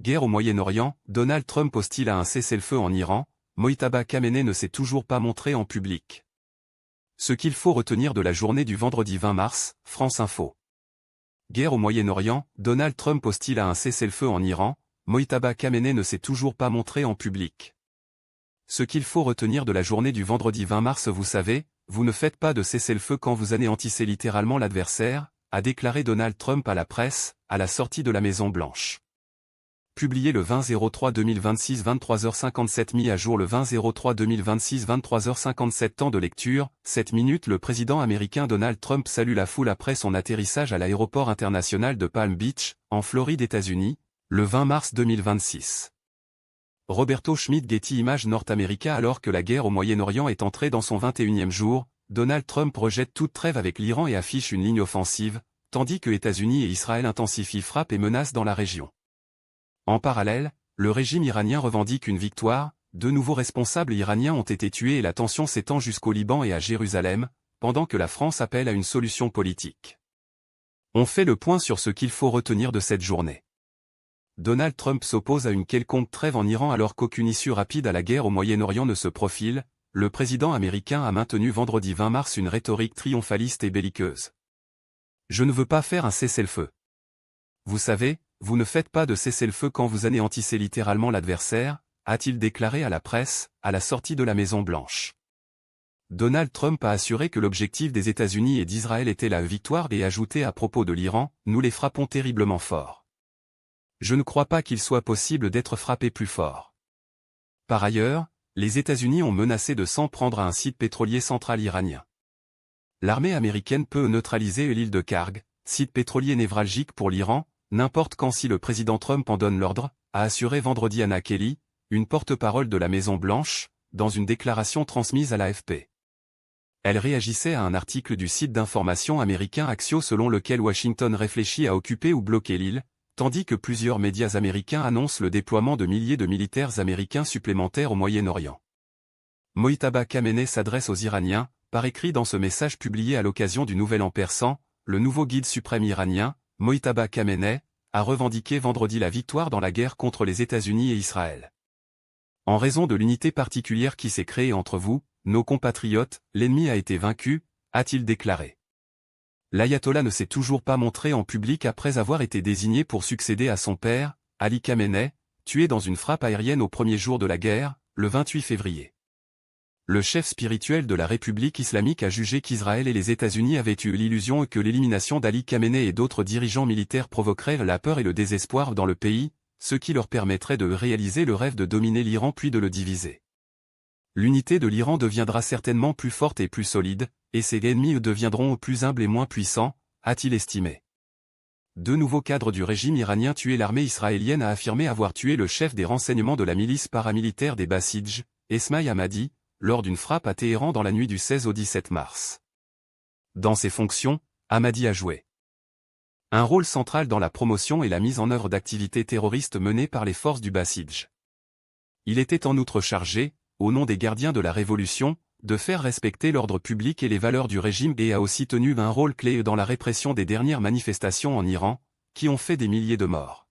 Guerre au Moyen-Orient, Donald Trump hostile à un cessez-le-feu en Iran, Mojtaba Khamenei ne s'est toujours pas montré en public. Ce qu'il faut retenir de la journée du vendredi 20 mars, France Info. Guerre au Moyen-Orient, Donald Trump hostile à un cessez-le-feu en Iran, Mojtaba Khamenei ne s'est toujours pas montré en public. Ce qu'il faut retenir de la journée du vendredi 20 mars, vous savez, vous ne faites pas de cessez-le-feu quand vous anéantissez littéralement l'adversaire, a déclaré Donald Trump à la presse, à la sortie de la Maison-Blanche. Publié le 20-03-2026 23h57 mis à jour le 20-03-2026 23h57 temps de lecture, 7 minutes. Le président américain Donald Trump salue la foule après son atterrissage à l'aéroport international de Palm Beach, en Floride, États-Unis, le 20 mars 2026. Roberto Schmidt, Getty Images North America. Alors que la guerre au Moyen-Orient est entrée dans son 21e jour, Donald Trump rejette toute trêve avec l'Iran et affiche une ligne offensive, tandis que États-Unis et Israël intensifient frappes et menaces dans la région. En parallèle, le régime iranien revendique une victoire, 2 nouveaux responsables iraniens ont été tués et la tension s'étend jusqu'au Liban et à Jérusalem, pendant que la France appelle à une solution politique. On fait le point sur ce qu'il faut retenir de cette journée. Donald Trump s'oppose à une quelconque trêve en Iran alors qu'aucune issue rapide à la guerre au Moyen-Orient ne se profile. Le président américain a maintenu vendredi 20 mars une rhétorique triomphaliste et belliqueuse. Je ne veux pas faire un cessez-le-feu. Vous savez, vous ne faites pas de cessez-le-feu quand vous anéantissez littéralement l'adversaire, a-t-il déclaré à la presse, à la sortie de la Maison-Blanche. Donald Trump a assuré que l'objectif des États-Unis et d'Israël était la victoire et ajouté à propos de l'Iran, « Nous les frappons terriblement fort. Je ne crois pas qu'il soit possible d'être frappé plus fort. » Par ailleurs, les États-Unis ont menacé de s'en prendre à un site pétrolier central iranien. L'armée américaine peut neutraliser l'île de Karg, site pétrolier névralgique pour l'Iran, n'importe quand si le président Trump en donne l'ordre, a assuré vendredi Anna Kelly, une porte-parole de la Maison-Blanche, dans une déclaration transmise à l'AFP. Elle réagissait à un article du site d'information américain Axios selon lequel Washington réfléchit à occuper ou bloquer l'île, tandis que plusieurs médias américains annoncent le déploiement de milliers de militaires américains supplémentaires au Moyen-Orient. Mojtaba Khamenei s'adresse aux Iraniens, par écrit dans ce message publié à l'occasion du Nouvel An persan, le nouveau guide suprême iranien, Mojtaba Khamenei, a revendiqué vendredi la victoire dans la guerre contre les États-Unis et Israël. En raison de l'unité particulière qui s'est créée entre vous, nos compatriotes, l'ennemi a été vaincu, a-t-il déclaré. L'ayatollah ne s'est toujours pas montré en public après avoir été désigné pour succéder à son père, Ali Khamenei, tué dans une frappe aérienne au premier jour de la guerre, le 28 février. Le chef spirituel de la République islamique a jugé qu'Israël et les États-Unis avaient eu l'illusion que l'élimination d'Ali Khamenei et d'autres dirigeants militaires provoquerait la peur et le désespoir dans le pays, ce qui leur permettrait de réaliser le rêve de dominer l'Iran puis de le diviser. L'unité de l'Iran deviendra certainement plus forte et plus solide, et ses ennemis deviendront plus humbles et moins puissants, a-t-il estimé. 2 nouveaux cadres du régime iranien tués. L'armée israélienne a affirmé avoir tué le chef des renseignements de la milice paramilitaire des Bassidj, Esmaïl Hamadi, lors d'une frappe à Téhéran dans la nuit du 16 au 17 mars. Dans ses fonctions, Hamadi a joué un rôle central dans la promotion et la mise en œuvre d'activités terroristes menées par les forces du Bassidj. Il était en outre chargé, au nom des gardiens de la Révolution, de faire respecter l'ordre public et les valeurs du régime et a aussi tenu un rôle clé dans la répression des dernières manifestations en Iran, qui ont fait des milliers de morts.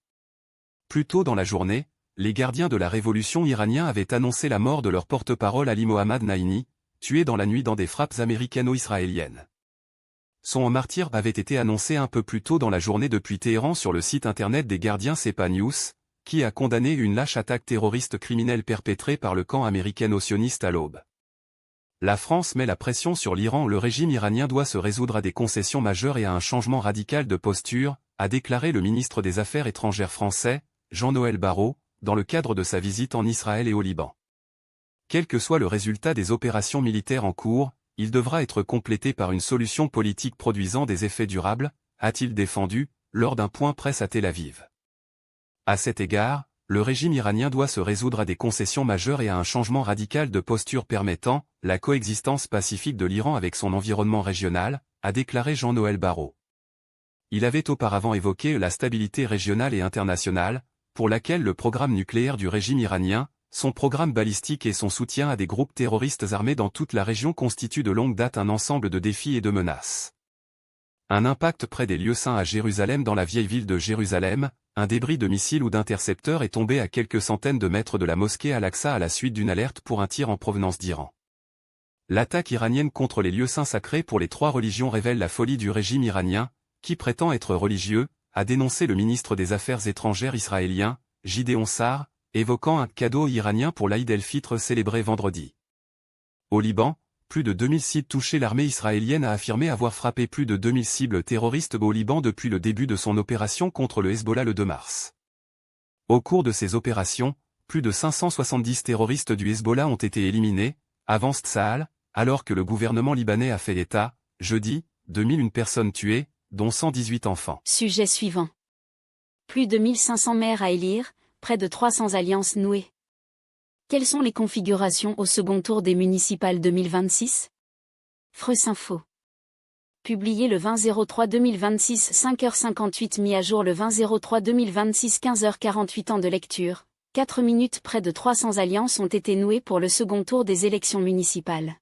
Plus tôt dans la journée, les gardiens de la Révolution iraniens avaient annoncé la mort de leur porte-parole Ali Mohammad Naini, tué dans la nuit dans des frappes américano-israéliennes. Son martyr avait été annoncé un peu plus tôt dans la journée depuis Téhéran sur le site internet des gardiens CEPA News, qui a condamné une lâche attaque terroriste criminelle perpétrée par le camp américano-sioniste à l'aube. La France met la pression sur l'Iran. Le régime iranien doit se résoudre à des concessions majeures et à un changement radical de posture, a déclaré le ministre des Affaires étrangères français, Jean-Noël Barrot, dans le cadre de sa visite en Israël et au Liban. Quel que soit le résultat des opérations militaires en cours, il devra être complété par une solution politique produisant des effets durables, a-t-il défendu, lors d'un point presse à Tel Aviv. À cet égard, le régime iranien doit se résoudre à des concessions majeures et à un changement radical de posture permettant la coexistence pacifique de l'Iran avec son environnement régional, a déclaré Jean-Noël Barrot. Il avait auparavant évoqué la stabilité régionale et internationale, pour laquelle le programme nucléaire du régime iranien, son programme balistique et son soutien à des groupes terroristes armés dans toute la région constituent de longue date un ensemble de défis et de menaces. Un impact près des lieux saints à Jérusalem dans la vieille ville de Jérusalem, un débris de missile ou d'intercepteur est tombé à quelques centaines de mètres de la mosquée Al-Aqsa à la suite d'une alerte pour un tir en provenance d'Iran. L'attaque iranienne contre les lieux saints sacrés pour les trois religions révèle la folie du régime iranien, qui prétend être religieux, a dénoncé le ministre des Affaires étrangères israélien, Gideon Sa'ar, évoquant un cadeau iranien pour l'Aïd el-Fitr célébré vendredi. Au Liban, plus de 2000 cibles touchées. L'armée israélienne a affirmé avoir frappé plus de 2000 cibles terroristes au Liban depuis le début de son opération contre le Hezbollah le 2 mars. Au cours de ces opérations, plus de 570 terroristes du Hezbollah ont été éliminés, avance Tsahal, alors que le gouvernement libanais a fait état, jeudi, 2001 personnes tuées, dont 118 enfants. Sujet suivant. Plus de 1500 maires à élire, près de 300 alliances nouées. Quelles sont les configurations au second tour des municipales 2026 ? Freus Info. Publié le 20-03-2026 5h58 mis à jour le 20-03-2026 15h48 Temps de lecture, 4 minutes. Près de 300 alliances ont été nouées pour le second tour des élections municipales.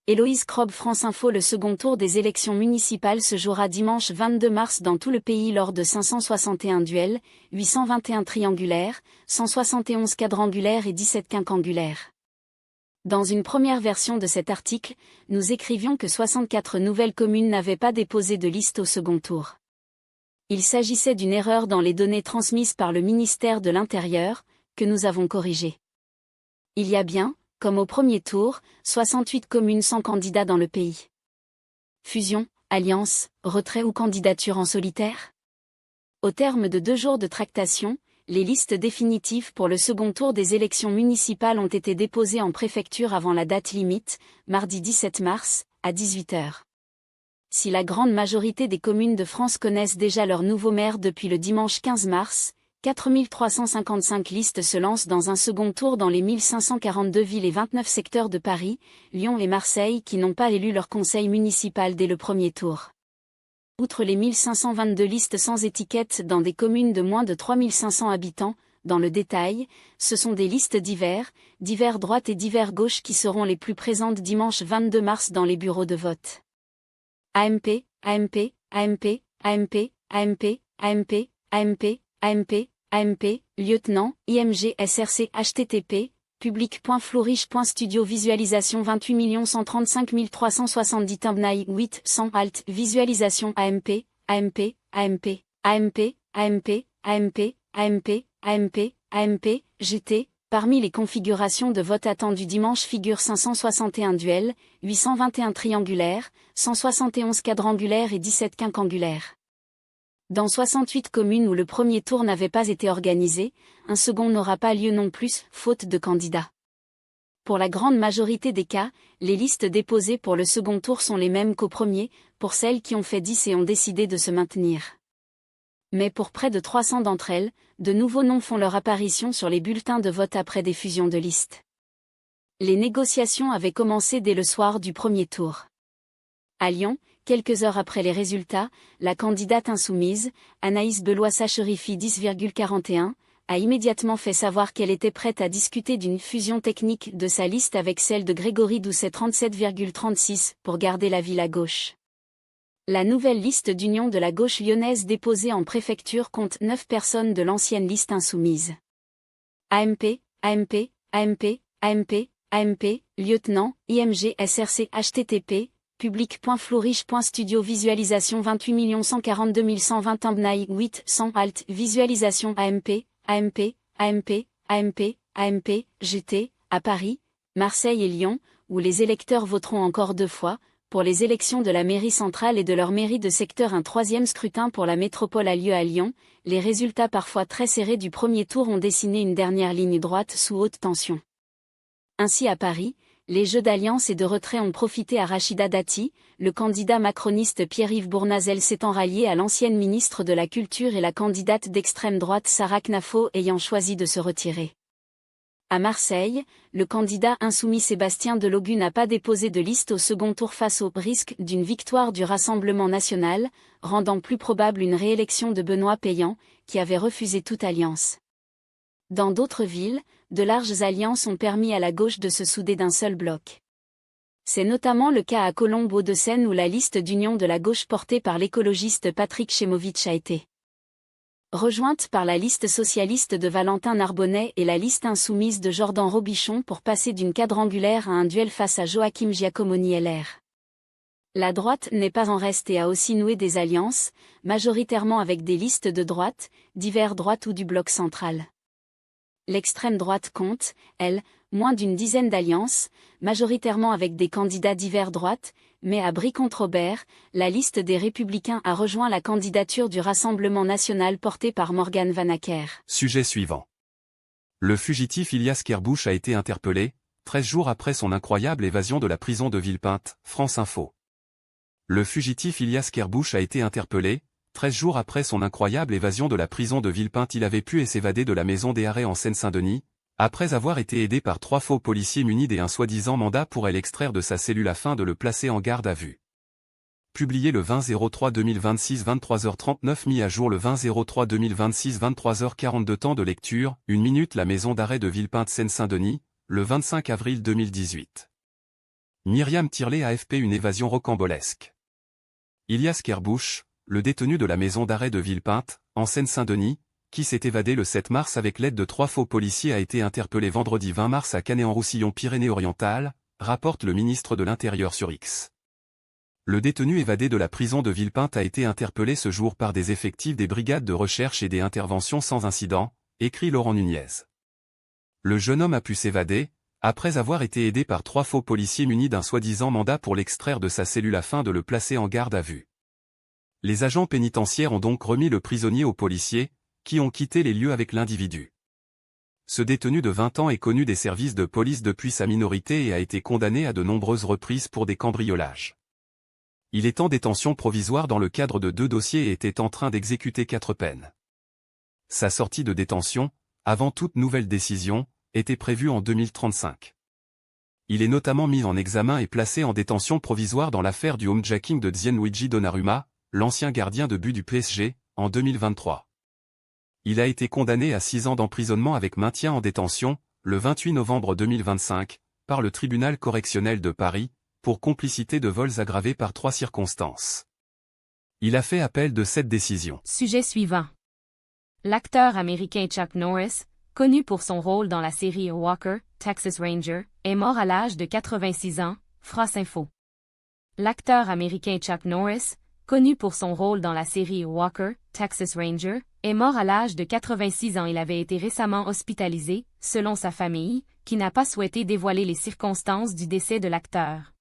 Héloïse Krob France Info. Le second tour des élections municipales se jouera dimanche 22 mars dans tout le pays lors de 561 duels, 821 triangulaires, 171 quadrangulaires et 17 quinquangulaires. Dans une première version de cet article, nous écrivions que 64 nouvelles communes n'avaient pas déposé de liste au second tour. Il s'agissait d'une erreur dans les données transmises par le ministère de l'Intérieur, que nous avons corrigée. Il y a bien, comme au premier tour, 68 communes sans candidat dans le pays. Fusion, alliance, retrait ou candidature en solitaire ? Au terme de 2 jours de tractation, les listes définitives pour le second tour des élections municipales ont été déposées en préfecture avant la date limite, mardi 17 mars, à 18h. Si la grande majorité des communes de France connaissent déjà leur nouveau maire depuis le dimanche 15 mars, 4355 listes se lancent dans un second tour dans les 1542 villes et 29 secteurs de Paris, Lyon et Marseille qui n'ont pas élu leur conseil municipal dès le premier tour. Outre les 1522 listes sans étiquette dans des communes de moins de 3500 habitants, dans le détail, ce sont des listes divers droite et divers gauche qui seront les plus présentes dimanche 22 mars dans les bureaux de vote. AMP, AMP, AMP, AMP, AMP, AMP, AMP, AMP, AMP, lieutenant, IMG SRC http, public.flourish.studio visualisation 28 135 370 thumbnail 8 100 alt visualisation AMP, AMP, AMP, AMP, AMP, AMP, AMP, AMP, AMP, GT. Parmi les configurations de vote attendues dimanche figurent 561 duels, 821 triangulaires, 171 quadrangulaires et 17 quinquangulaires. Dans 68 communes où le premier tour n'avait pas été organisé, un second n'aura pas lieu non plus, faute de candidats. Pour la grande majorité des cas, les listes déposées pour le second tour sont les mêmes qu'au premier, pour celles qui ont fait 10 et ont décidé de se maintenir. Mais pour près de 300 d'entre elles, de nouveaux noms font leur apparition sur les bulletins de vote après des fusions de listes. Les négociations avaient commencé dès le soir du premier tour. À Lyon, quelques heures après les résultats, la candidate insoumise, Anaïs Belois-Sacherifi 10,41, a immédiatement fait savoir qu'elle était prête à discuter d'une fusion technique de sa liste avec celle de Grégory Doucet 37,36 pour garder la ville à gauche. La nouvelle liste d'union de la gauche lyonnaise déposée en préfecture compte 9 personnes de l'ancienne liste insoumise. AMP, AMP, AMP, AMP, AMP, lieutenant, IMG SRC http, public.flourish.studio visualisation 28 142 120 thumbnail 8 100 alt visualisation AMP, AMP, AMP, AMP, AMP, GT, à Paris, Marseille et Lyon, où les électeurs voteront encore 2 fois, pour les élections de la mairie centrale et de leur mairie de secteur. Un 3e scrutin pour la métropole a lieu à Lyon. Les résultats parfois très serrés du premier tour ont dessiné une dernière ligne droite sous haute tension. Ainsi à Paris, les jeux d'alliance et de retrait ont profité à Rachida Dati, le candidat macroniste Pierre-Yves Bournazel s'étant rallié à l'ancienne ministre de la Culture et la candidate d'extrême droite Sarah Knafo ayant choisi de se retirer. À Marseille, le candidat insoumis Sébastien Delogu n'a pas déposé de liste au second tour face au risque d'une victoire du Rassemblement national, rendant plus probable une réélection de Benoît Payan, qui avait refusé toute alliance. Dans d'autres villes, de larges alliances ont permis à la gauche de se souder d'un seul bloc. C'est notamment le cas à Colombes-Hauts-de-Seine où la liste d'union de la gauche portée par l'écologiste Patrick Chemovitch a été rejointe par la liste socialiste de Valentin Narbonnet et la liste insoumise de Jordan Robichon pour passer d'une quadrangulaire à un duel face à Joachim Giacomoni LR. La droite n'est pas en reste et a aussi noué des alliances, majoritairement avec des listes de droite, divers droite ou du bloc central. L'extrême droite compte, elle, moins d'une dizaine d'alliances, majoritairement avec des candidats divers droite, mais à Brie-contre-Aubert, la liste des Républicains a rejoint la candidature du Rassemblement national portée par Morgan Vanacker. Sujet suivant. Le fugitif Ilias Kerbuch a été interpellé, 13 jours après son incroyable évasion de la prison de Villepinte, France Info. Le fugitif Ilias Kerbuch a été interpellé, 13 jours après son incroyable évasion de la prison de Villepinte. Il avait pu s'évader de la maison des arrêts en Seine-Saint-Denis, après avoir été aidé par 3 faux policiers munis d'un soi-disant mandat pour l'extraire de sa cellule afin de le placer en garde à vue. Publié le 20-03-2026 23h39, mis à jour le 20-03-2026 23h42. Temps de lecture, 1 minute. La maison d'arrêt de Villepinte Seine-Saint-Denis, le 25 avril 2018. Myriam Tirlet AFP. Une évasion rocambolesque. Ilias Kerbuch, le détenu de la maison d'arrêt de Villepinte, en Seine-Saint-Denis, qui s'est évadé le 7 mars avec l'aide de 3 faux policiers, a été interpellé vendredi 20 mars à Canet-en-Roussillon, Pyrénées-Orientales, rapporte le ministre de l'Intérieur sur X. Le détenu évadé de la prison de Villepinte a été interpellé ce jour par des effectifs des brigades de recherche et des interventions sans incident, écrit Laurent Nunez. Le jeune homme a pu s'évader, après avoir été aidé par 3 faux policiers munis d'un soi-disant mandat pour l'extraire de sa cellule afin de le placer en garde à vue. Les agents pénitentiaires ont donc remis le prisonnier aux policiers, qui ont quitté les lieux avec l'individu. Ce détenu de 20 ans est connu des services de police depuis sa minorité et a été condamné à de nombreuses reprises pour des cambriolages. Il est en détention provisoire dans le cadre de 2 dossiers et était en train d'exécuter 4 peines. Sa sortie de détention, avant toute nouvelle décision, était prévue en 2035. Il est notamment mis en examen et placé en détention provisoire dans l'affaire du homejacking de Gianluigi Donnarumma, l'ancien gardien de but du PSG, en 2023. Il a été condamné à 6 ans d'emprisonnement avec maintien en détention, le 28 novembre 2025, par le tribunal correctionnel de Paris, pour complicité de vols aggravés par 3 circonstances. Il a fait appel de cette décision. Sujet suivant. L'acteur américain Chuck Norris, connu pour son rôle dans la série Walker, Texas Ranger, est mort à l'âge de 86 ans, France Info. L'acteur américain Chuck Norris, connu pour son rôle dans la série Walker, Texas Ranger, est mort à l'âge de 86 ans. Il avait été récemment hospitalisé, selon sa famille, qui n'a pas souhaité dévoiler les circonstances du décès de l'acteur.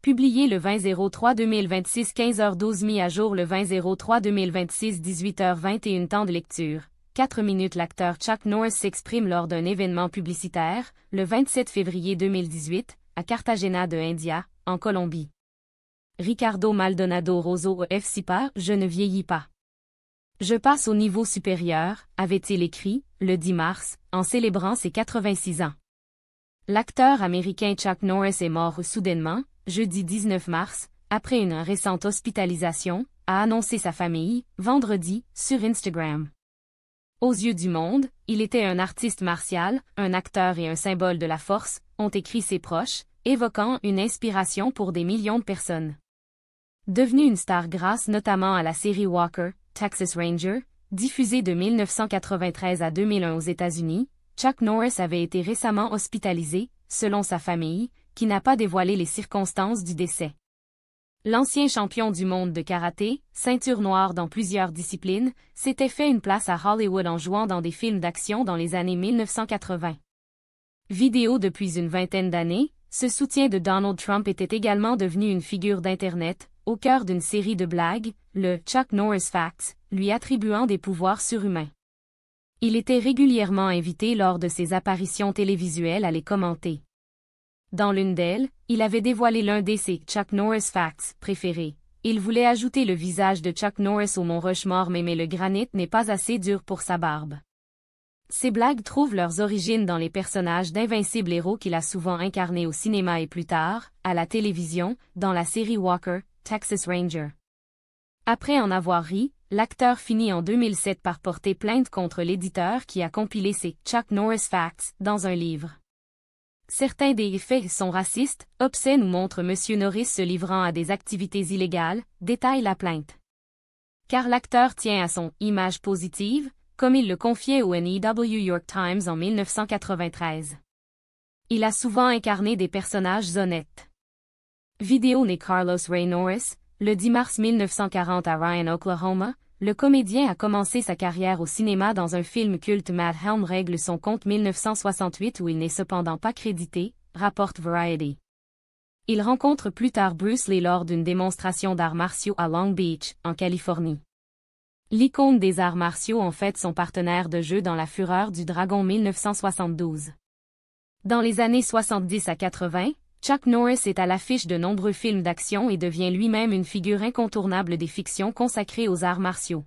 Publié le 20-03-2026 15h12, mis à jour le 20-03-2026 18h21. Temps de lecture, 4 minutes. L'acteur Chuck Norris s'exprime lors d'un événement publicitaire, le 27 février 2018, à Cartagena de India, en Colombie. Ricardo Maldonado Rosso EF-SIPA, je ne vieillis pas. Je passe au niveau supérieur, avait-il écrit, le 10 mars, en célébrant ses 86 ans. L'acteur américain Chuck Norris est mort soudainement, jeudi 19 mars, après une récente hospitalisation, a annoncé sa famille, vendredi, sur Instagram. Aux yeux du monde, il était un artiste martial, un acteur et un symbole de la force, ont écrit ses proches, évoquant une inspiration pour des millions de personnes. Devenu une star grâce notamment à la série Walker, Texas Ranger, diffusée de 1993 à 2001 aux États-Unis, Chuck Norris avait été récemment hospitalisé, selon sa famille, qui n'a pas dévoilé les circonstances du décès. L'ancien champion du monde de karaté, ceinture noire dans plusieurs disciplines, s'était fait une place à Hollywood en jouant dans des films d'action dans les années 1980. Vidéo depuis une vingtaine d'années, ce soutien de Donald Trump était également devenu une figure d'Internet, au cœur d'une série de blagues, le Chuck Norris Facts, lui attribuant des pouvoirs surhumains. Il était régulièrement invité lors de ses apparitions télévisuelles à les commenter. Dans l'une d'elles, il avait dévoilé l'un de ses Chuck Norris Facts préférés. Il voulait ajouter le visage de Chuck Norris au mont Rushmore, mais le granit n'est pas assez dur pour sa barbe. Ces blagues trouvent leurs origines dans les personnages d'invincibles héros qu'il a souvent incarnés au cinéma et plus tard, à la télévision, dans la série Walker, Texas Ranger. Après en avoir ri, l'acteur finit en 2007 par porter plainte contre l'éditeur qui a compilé ses Chuck Norris Facts dans un livre. Certains des faits sont racistes, obscènes ou montrent M. Norris se livrant à des activités illégales, détaille la plainte. car l'acteur tient à son « image positive », comme il le confiait au New York Times en 1993. Il a souvent incarné des personnages honnêtes. Vidéo né Carlos Ray Norris, le 10 mars 1940 à Ryan, Oklahoma, le comédien a commencé sa carrière au cinéma dans un film culte. Matt Helm règle son compte 1968 où il n'est cependant pas crédité, rapporte Variety. Il rencontre plus tard Bruce Lee lors d'une démonstration d'arts martiaux à Long Beach, en Californie. L'icône des arts martiaux en fait son partenaire de jeu dans La Fureur du Dragon 1972. Dans les années 70 à 80, Chuck Norris est à l'affiche de nombreux films d'action et devient lui-même une figure incontournable des fictions consacrées aux arts martiaux.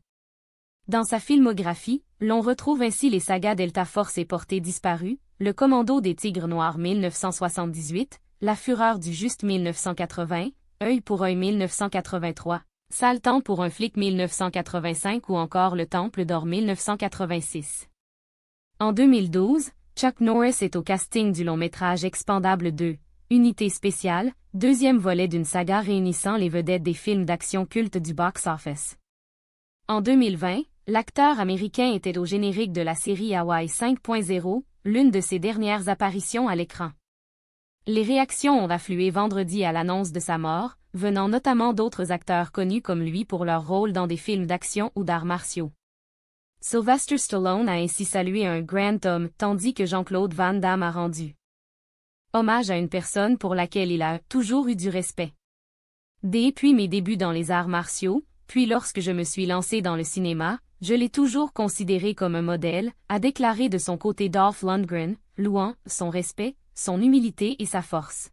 Dans sa filmographie, l'on retrouve ainsi les sagas Delta Force et Portée disparue, Le Commando des Tigres Noirs 1978, La Fureur du Juste 1980, Œil pour œil 1983, Sale temps pour un flic 1985 ou encore Le Temple d'or 1986. En 2012, Chuck Norris est au casting du long-métrage Expendable 2. Unité spéciale, deuxième volet d'une saga réunissant les vedettes des films d'action cultes du box-office. En 2020, l'acteur américain était au générique de la série Hawaii 5.0, l'une de ses dernières apparitions à l'écran. Les réactions ont afflué vendredi à l'annonce de sa mort, venant notamment d'autres acteurs connus comme lui pour leur rôle dans des films d'action ou d'arts martiaux. Sylvester Stallone a ainsi salué un grand homme, tandis que Jean-Claude Van Damme a rendu hommage à une personne pour laquelle il a toujours eu du respect. Depuis mes débuts dans les arts martiaux, puis lorsque je me suis lancé dans le cinéma, je l'ai toujours considéré comme un modèle, a déclaré de son côté Dolph Lundgren, louant son respect, son humilité et sa force.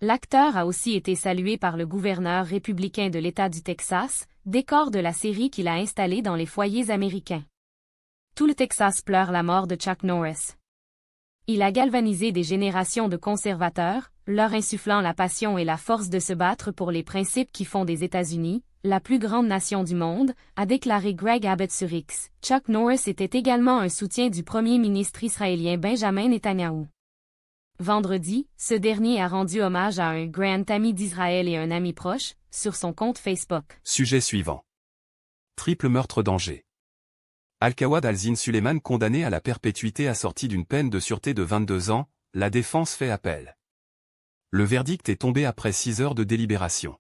L'acteur a aussi été salué par le gouverneur républicain de l'État du Texas, décor de la série qu'il a installé dans les foyers américains. Tout le Texas pleure la mort de Chuck Norris. Il a galvanisé des générations de conservateurs, leur insufflant la passion et la force de se battre pour les principes qui font des États-Unis, la plus grande nation du monde, a déclaré Greg Abbott sur X. Chuck Norris était également un soutien du premier ministre israélien Benjamin Netanyahou. Vendredi, ce dernier a rendu hommage à un grand ami d'Israël et un ami proche, sur son compte Facebook. Sujet suivant. Triple meurtre d'Angers. Al-Kawad Al-Zin Suleiman condamné à la perpétuité assortie d'une peine de sûreté de 22 ans, la défense fait appel. Le verdict est tombé après 6 heures de délibération.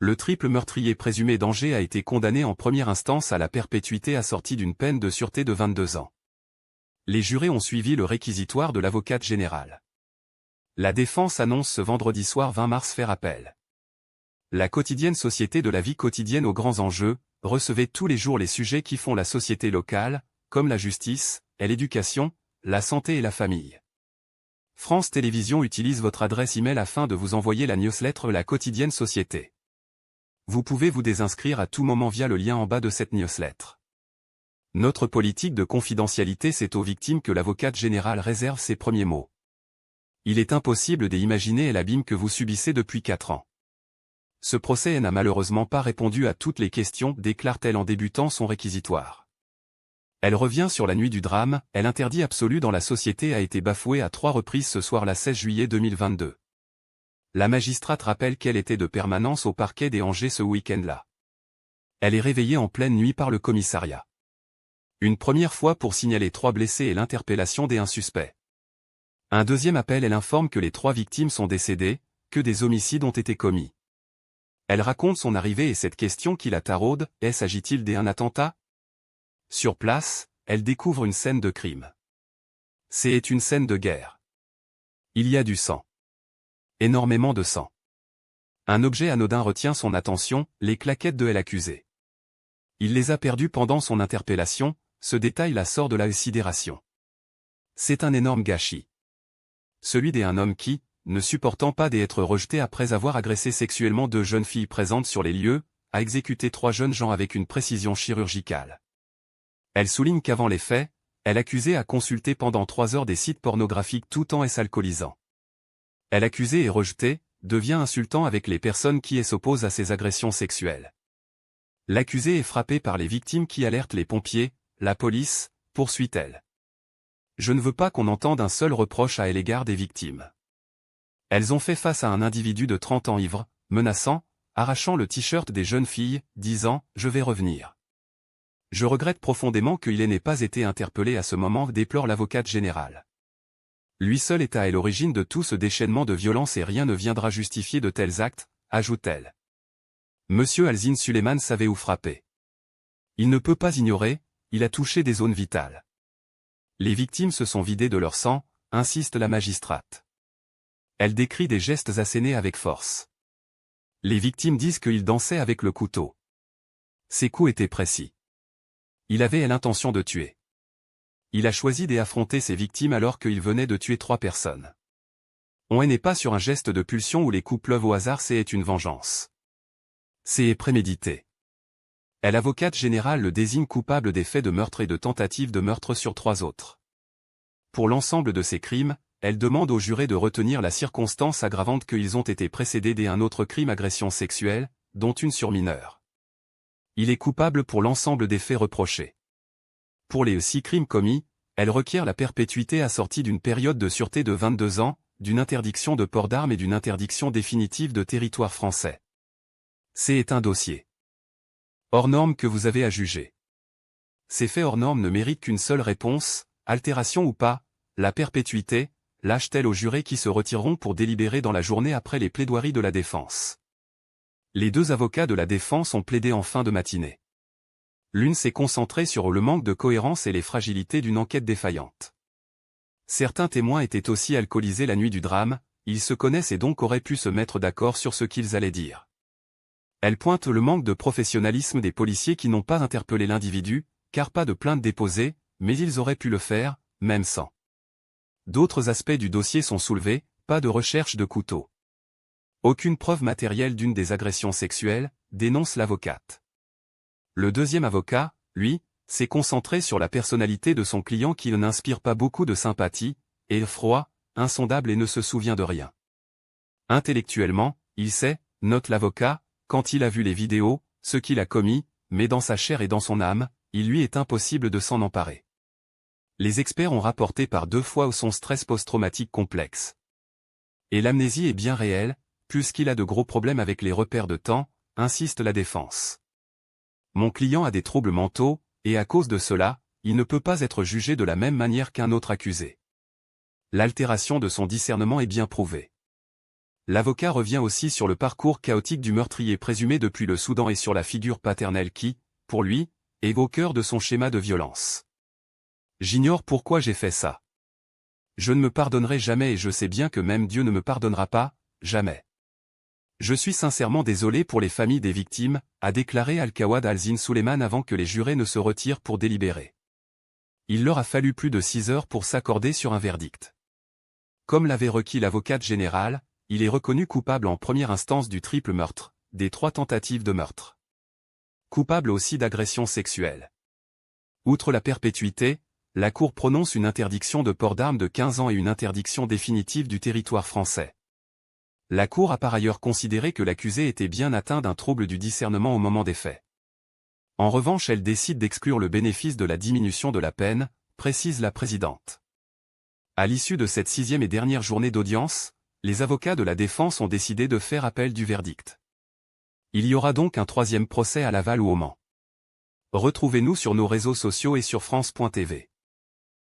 Le triple meurtrier présumé d'Angers a été condamné en première instance à la perpétuité assortie d'une peine de sûreté de 22 ans. Les jurés ont suivi le réquisitoire de l'avocate générale. La défense annonce ce vendredi soir 20 mars faire appel. La quotidienne Société de la vie quotidienne aux grands enjeux, recevait tous les jours les sujets qui font la société locale, comme la justice, et l'éducation, la santé et la famille. France Télévisions utilise votre adresse email afin de vous envoyer la newsletter La quotidienne Société. Vous pouvez vous désinscrire à tout moment via le lien en bas de cette newsletter. Notre politique de confidentialité, c'est aux victimes que l'avocate générale réserve ses premiers mots. Il est impossible d'imaginer l'abîme que vous subissez depuis 4 ans. Ce procès n'a malheureusement pas répondu à toutes les questions, déclare-t-elle en débutant son réquisitoire. Elle revient sur la nuit du drame, l'interdit absolu dans la société a été bafoué à 3 reprises ce soir-là 16 juillet 2022. La magistrate rappelle qu'elle était de permanence au parquet des Angers ce week-end-là. Elle est réveillée en pleine nuit par le commissariat. Une première fois pour signaler 3 blessés et l'interpellation des 1 suspect. Un deuxième appel, elle informe que les 3 victimes sont décédées, que des homicides ont été commis. Elle raconte son arrivée et cette question qui la taraude, s'agit-il d'un attentat ? Sur place, elle découvre une scène de crime. C'est une scène de guerre. Il y a du sang. Énormément de sang. Un objet anodin retient son attention, les claquettes de l'accusé. Il les a perdues pendant son interpellation, ce détail la sort de la sidération. C'est un énorme gâchis. Celui d'un homme qui, ne supportant pas d'être rejeté après avoir agressé sexuellement 2 jeunes filles présentes sur les lieux, a exécuté 3 jeunes gens avec une précision chirurgicale. Elle souligne qu'avant les faits, l'accusé a consulté pendant 3 heures des sites pornographiques tout en s'alcoolisant. L'accusé est rejeté, devient insultant avec les personnes qui s'opposent à ces agressions sexuelles. L'accusé est frappé par les victimes qui alertent les pompiers, la police, poursuit-elle. Je ne veux pas qu'on entende un seul reproche à l'égard des victimes. Elles ont fait face à un individu de 30 ans ivre, menaçant, arrachant le t-shirt des jeunes filles, disant « Je vais revenir ». Je regrette profondément qu'il n'ait pas été interpellé à ce moment, déplore l'avocate générale. Lui seul est à l'origine de tout ce déchaînement de violence et rien ne viendra justifier de tels actes, ajoute-t-elle. Monsieur Alzine Suleiman savait où frapper. Il ne peut pas ignorer, il a touché des zones vitales. Les victimes se sont vidées de leur sang, insiste la magistrate. Elle décrit des gestes assénés avec force. Les victimes disent qu'il dansait avec le couteau. Ses coups étaient précis. Il avait l'intention de tuer. Il a choisi d'affronter ses victimes alors qu'il venait de tuer 3 personnes. On n'est pas sur un geste de pulsion où les coups pleuvent au hasard, c'est une vengeance. C'est prémédité. L'avocate générale le désigne coupable des faits de meurtre et de tentative de meurtre sur 3 autres. Pour l'ensemble de ces crimes, elle demande aux jurés de retenir la circonstance aggravante qu'ils ont été précédés d'un autre crime agression sexuelle, dont une sur mineur. Il est coupable pour l'ensemble des faits reprochés. Pour les 6 crimes commis, elle requiert la perpétuité assortie d'une période de sûreté de 22 ans, d'une interdiction de port d'armes et d'une interdiction définitive de territoire français. C'est un dossier hors norme que vous avez à juger. Ces faits hors normes ne méritent qu'une seule réponse, altération ou pas, la perpétuité, lâche-t-elle aux jurés qui se retireront pour délibérer dans la journée après les plaidoiries de la défense. Les 2 avocats de la défense ont plaidé en fin de matinée. L'une s'est concentrée sur le manque de cohérence et les fragilités d'une enquête défaillante. Certains témoins étaient aussi alcoolisés la nuit du drame, ils se connaissent et donc auraient pu se mettre d'accord sur ce qu'ils allaient dire. Elle pointe le manque de professionnalisme des policiers qui n'ont pas interpellé l'individu, car pas de plainte déposée, mais ils auraient pu le faire, même sans. D'autres aspects du dossier sont soulevés, pas de recherche de couteau. Aucune preuve matérielle d'une des agressions sexuelles, dénonce l'avocate. Le deuxième avocat, lui, s'est concentré sur la personnalité de son client qui n'inspire pas beaucoup de sympathie, est froid, insondable et ne se souvient de rien. Intellectuellement, il sait, note l'avocat, quand il a vu les vidéos, ce qu'il a commis, mais dans sa chair et dans son âme, il lui est impossible de s'en emparer. Les experts ont rapporté par 2 fois son stress post-traumatique complexe. Et l'amnésie est bien réelle, puisqu'il a de gros problèmes avec les repères de temps, insiste la défense. Mon client a des troubles mentaux, et à cause de cela, il ne peut pas être jugé de la même manière qu'un autre accusé. L'altération de son discernement est bien prouvée. L'avocat revient aussi sur le parcours chaotique du meurtrier présumé depuis le Soudan et sur la figure paternelle qui, pour lui, est au cœur de son schéma de violence. J'ignore pourquoi j'ai fait ça. Je ne me pardonnerai jamais et je sais bien que même Dieu ne me pardonnera pas, jamais. Je suis sincèrement désolé pour les familles des victimes, a déclaré Al-Kawad Alzine Suleiman avant que les jurés ne se retirent pour délibérer. Il leur a fallu plus de 6 heures pour s'accorder sur un verdict. Comme l'avait requis l'avocate générale, il est reconnu coupable en première instance du triple meurtre, des 3 tentatives de meurtre. Coupable aussi d'agression sexuelle. Outre la perpétuité, la Cour prononce une interdiction de port d'armes de 15 ans et une interdiction définitive du territoire français. La Cour a par ailleurs considéré que l'accusé était bien atteint d'un trouble du discernement au moment des faits. En revanche, elle décide d'exclure le bénéfice de la diminution de la peine, précise la présidente. À l'issue de cette 6e et dernière journée d'audience, les avocats de la défense ont décidé de faire appel du verdict. Il y aura donc un 3e procès à Laval ou au Mans. Retrouvez-nous sur nos réseaux sociaux et sur France.tv.